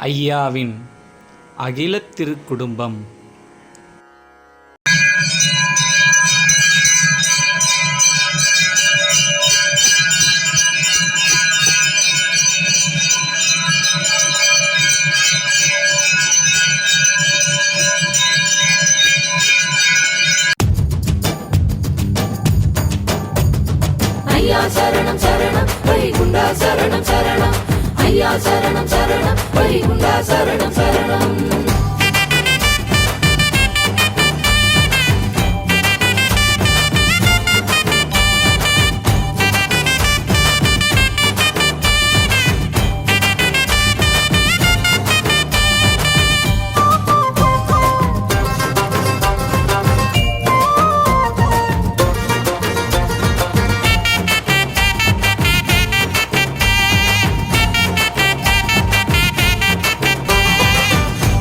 ஐயாவின் அகிலத் திருக்குடும்பம். ஐயா சரணம் சரணம் வைகுண்டா சரணம் சரணம். ஐயா சரணம் சரணம் வைகுண்டா சரணம் சரணம்.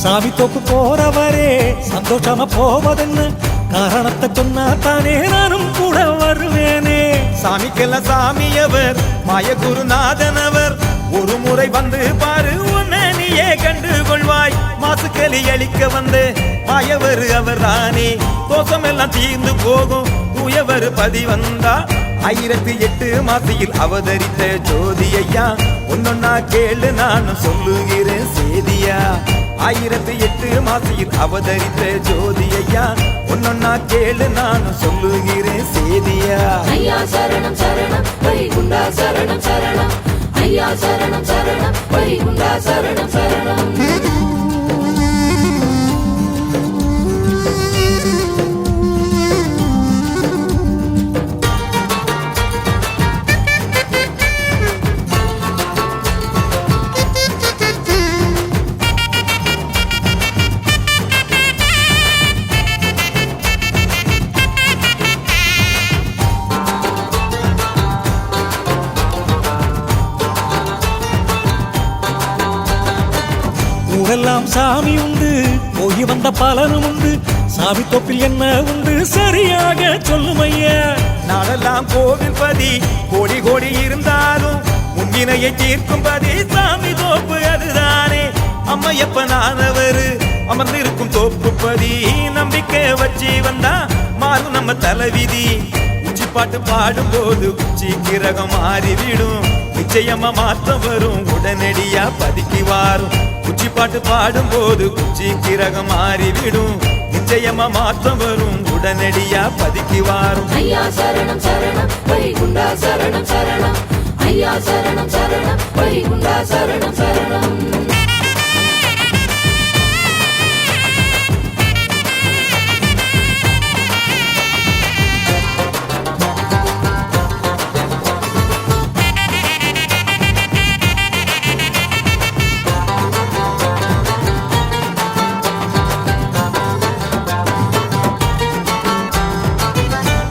சாமி தோப்பு போறவரே சந்தோஷமா போவதென்ன, காரணத்தை சொன்னா தானே நானும் கூட வருவேனே. சாமிக்கெல்லாம் சாமியவர் மாயகுருநாதனவர், ஒரு முறை வந்து பாரு உன்னை நீயே கண்டு கொள்வாய். மாசுக்களி அளிக்க வந்து மாயவர் அவர் தானே, தோஷம் எல்லாம் தீர்ந்து போகும் தூயவர் பதி வந்தா. 1008 மாசியில் அவதரித்த ஜோதி ஐயா, ஒன்னொன்னா கேளு நானும் சொல்லுகிறேன் சேதியா. 1008 மாசியில் அவதரித்த ஜோதி ஐயா, ஒன்னொன்னா கேளு நானும் சொல்லுகிறேன் சேதியா. ஐயா சரணம் சரணம் வைகுண்டா சரணம் சரணம். ஐயா சரணம் சரணம் வைகுண்டா சரணம் சரணம். ஊரெல்லாம் சாமி உண்டு, போய் வந்த பலனும் உண்டு. சாமி தோப்பில் என்ன உண்டு சரியாக சொல்லும் ஐயா. நாளெல்லாம் கோவில் பதி கோடி கோடி இருந்தாலும் முன்வினையை தீர்க்கும் பதி சாமி தோப்பு அதுதானே. அம்மையப்பனானவர் அமர்ந்திருக்கும் தோப்பு பதி, நம்பிக்கை வச்சு வந்தா மாறும் நம்ம தலைவிதி. உச்சி பாட்டு பாடும் போது உச்சி கிரகம் மாறிவிடும், நிச்சயமா மாற்றம் வரும் உடனடியா பதிக்கு வாரும். உச்சி பாட்டு பாடும் போது உச்சி கிரகம் மாறிவிடும், நிச்சயமா மாற்றம் வரும் உடனடியா பதிக்கு வாரும். ஐயா சரணம் சரணம் வைகுண்டா சரணம் சரணம். ஐயா சரணம் சரணம் வைகுண்டா சரணம் சரணம்.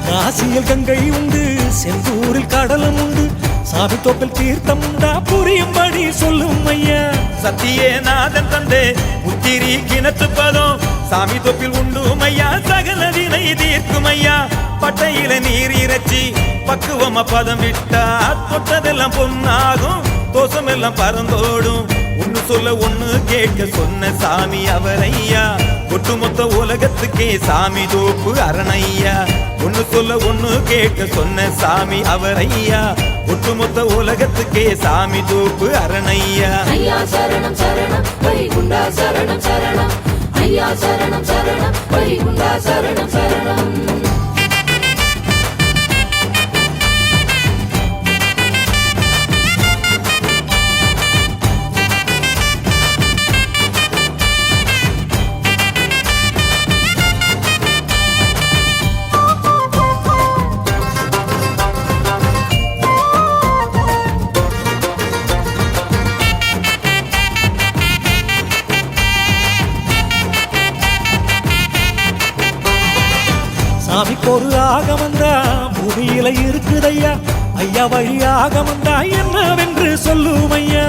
காசியில் கங்கை உண்டு, செந்தூரில் கடலும் உண்டு. சாமி தோப்பில் தீர்த்தம் உண்டா புரியும்படி சொல்லும் ஐயா. சத்தியே நாதன் தந்தே முத்திரி கிணத்து பதம், சாமி தொப்பில் உண்டு மையா சகல வினை தீர்க்கும் ஐயா. பட்டையில நீர் இறைச்சி பக்குவமா பதம் விட்டா தொட்டதெல்லாம் பொன்னாகும், தோஷம் எல்லாம் பறந்தோடும். ஒன்னு சொல்ல ஒன்னு கேட்க சொன்ன சாமி அவரையா, ஒட்டுமொத்த உலகத்துக்கே சாமி தோப்பு அரணஐயா. ஒன்னு சொல்ல ஒன்னு கேட்க சொன்ன சாமி அவரையா, ஒட்டுமொத்த உலகத்துக்கே சாமி தோப்பு அரணையா. ஐயா சரணம் சரணம் வைகுண்டா சரணம் சரணம். ஐயா சரணம் சரணம் வைகுண்டா சரணம் சரணம். சாமிக்கு ஒரு ஆகமந்தா பூமியில இருக்குதையா. ஐயா வழி ஆகமந்தா என்னவென்று சொல்லும் ஐயா.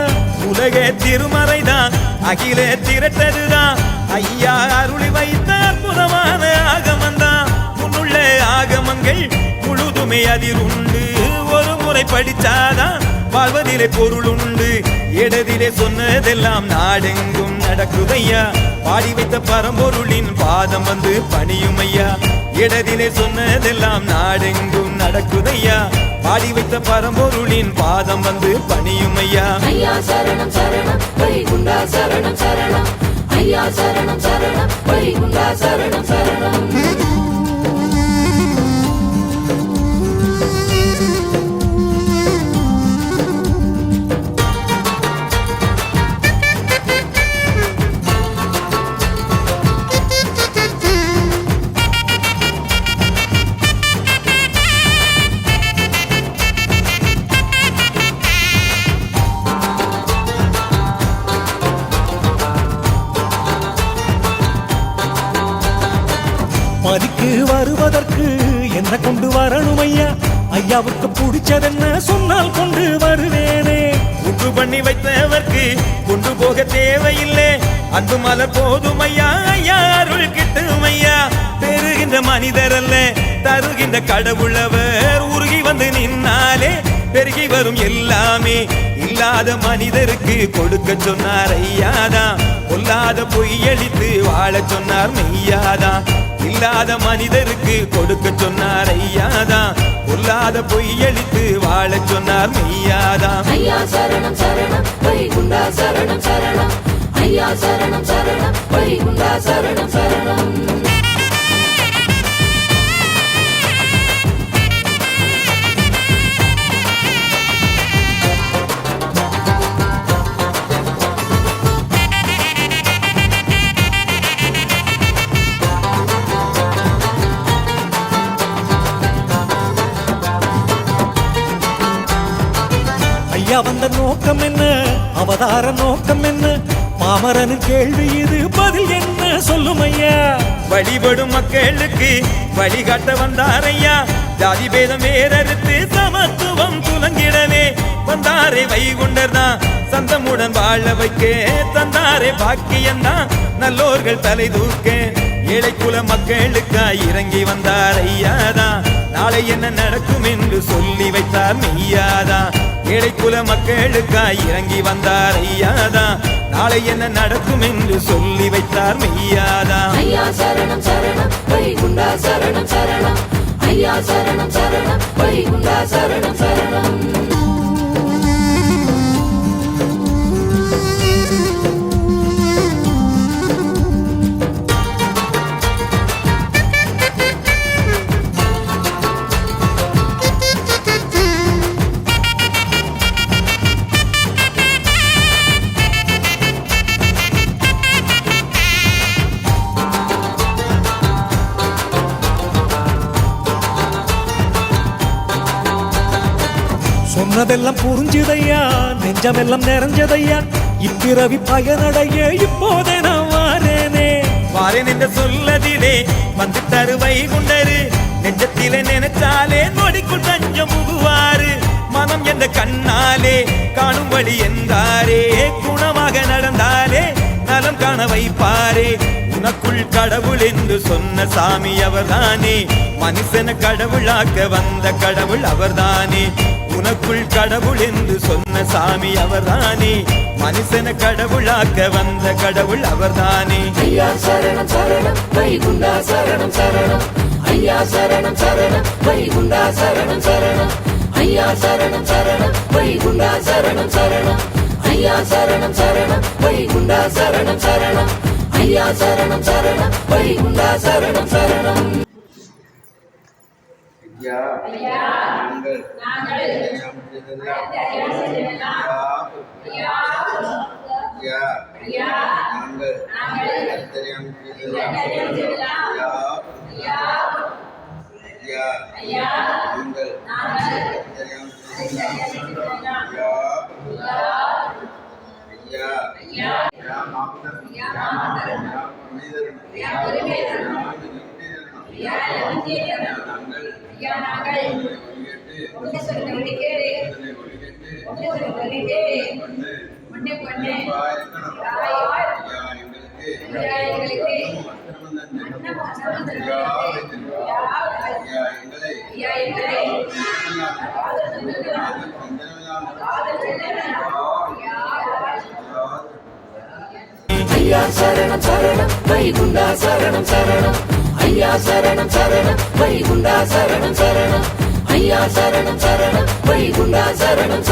உலகே திருமறைதான் அகிலே திரட்டதுதான், ஐயா அருளி வைத்த அற்புதமான ஆகமந்தான். முன்னுள்ள ஆகமங்கள் முழுதுமே அதில் உண்டு, ஒரு முறை படிச்சாதான் வாழ்வதிலே பொருள் உண்டு இடதிலே சொன்னதெல்லாம் நாடெங்கும் நடக்குதையா பாடி வைத்த பரம்பொருளின் பாதம் வந்து பணியும் ஐயா இடதிலே சொன்னதெல்லாம் நாடெங்கும் நடக்குதையா பாடி வைத்த பரம்பொருளின் பாதம் வந்து பணியும் ஐயா ஐயா சரணம் சரணம் வைகுண்டா சரணம் சரணம் ஐயா சரணம் சரணம் வைகுண்டா சரணம் சரணம் மதிக்கு வருவதற்கு என்ன கொண்டு வரணும் ஐயா ஐயாவுக்கு பிடிச்சதென்ன சொன்னால் கொண்டு வருவேனே உண்டு பண்ணி வைத்தவர்க்கு கொண்டு போக தேவையில்லை அன்பு மலர் போதும் ஐயா ஐயா அருள் கிட்டும் ஐயா பெறுகின்ற மனிதர் அல்ல தருகின்ற கடவுளவர் உருகி வந்து நின்னாலே பெருகி வரும் எல்லாமே இல்லாத மனிதருக்கு கொடுக்க சொன்னார் ஐயாதான் பொல்லாத பொய்யளித்து வாழ சொன்னார் மெய்யாதான் இல்லாத மனிதருக்கு கொடுக்க சொன்னார் ஐயாதான் பொல்லாத பொய்யளித்து வாழ சொன்னார் மெய்யாதான் ஐயா சரணம் சரணம் வைகுண்டா சரணம் சரணம் ஐயா சரணம் சரணம் வைகுண்டா சரணம் சரணம் ஐயா வந்த நோக்கம் என்ன அவதார நோக்கம் என்ன பாமரனு கேள்வி இது பதில் என்ன சொல்லும் ஐயா வழிபடும் மக்களுக்கு வழிகாட்ட வந்தார் ஐயா ஜாதி பேதம் வேறறுத்து சமத்துவம் துலங்கிடவே வந்தாரே வைகுண்டர் தான் சந்தமுடன் வாழ வைக்க தந்தாரே பாக்கியந்தான் நல்லோர்கள் தலை தூக்க ஏழை குல மக்களுக்காய் இறங்கி வந்தார் ஐயாதான் நாளை என்ன நடக்கும் என்று சொல்லி வைத்தார் மெய்யாதான் ஏழை குல மக்களுக்காய் இறங்கி வந்தார் ஐயாதான் நாளை என்ன நடக்கும் என்று சொல்லி வைத்தார் மெய்யாதான் ஐயா சரணம் சரணம் வைகுண்டா சரணம் சரணம் ஐயா சரணம் சரணம் வைகுண்டா சரணம் சரணம் சொன்னதெல்லாம் புரிஞ்சுதையா நெஞ்சமெல்லாம் நிறைஞ்சதையா இப்பிறவி பயனடைய இப்போதே நான் வாரேனே வாரேன் என்று சொல்லதிலே வந்து தரு வைகுண்டரு நெஞ்சத்திலே நினைச்சாலே நொடிக்குள் தஞ்சம் புகுவாரு மனம் என்ற கண்ணாலே காணும் வழி என்றாரே குணமாக நடந்தாலே நலம் காண வைப்பாரே உனக்குள் கடவுள் என்று சொன்ன சாமி அவர்தானே மனுஷன கடவுளாக்க வந்த கடவுள் அவர்தானே உனக்குள் கடவுள் என்று சொன்ன சாமி அவர்தானே மனுஷன கடவுளாக்க வந்த கடவுள் அவர்தானே ஐயா சரணம் சரணம் வைகுண்டா சரணம் சரணம் ஐயா சரணம் சரணம் வைகுண்டா சரணம் சரணம் ஐயா சரணம் சரணம் வைகுண்டா சரணம் சரணம் ஐயா சரணம் சரணம் வைகுண்டா சரணம் சரணம் ஐயா சரணம் சரணம் வைகுண்டா சரணம் சரணம் நாங்கள் ஐயா சரணம் சரணம் வைகுண்டா சரணம் சரணம் ஐயா சரணம் சரணம் வைகுண்டா சரணம் சரணம் ஐயா சரணம் சரணம் வைகுண்டா சரணம்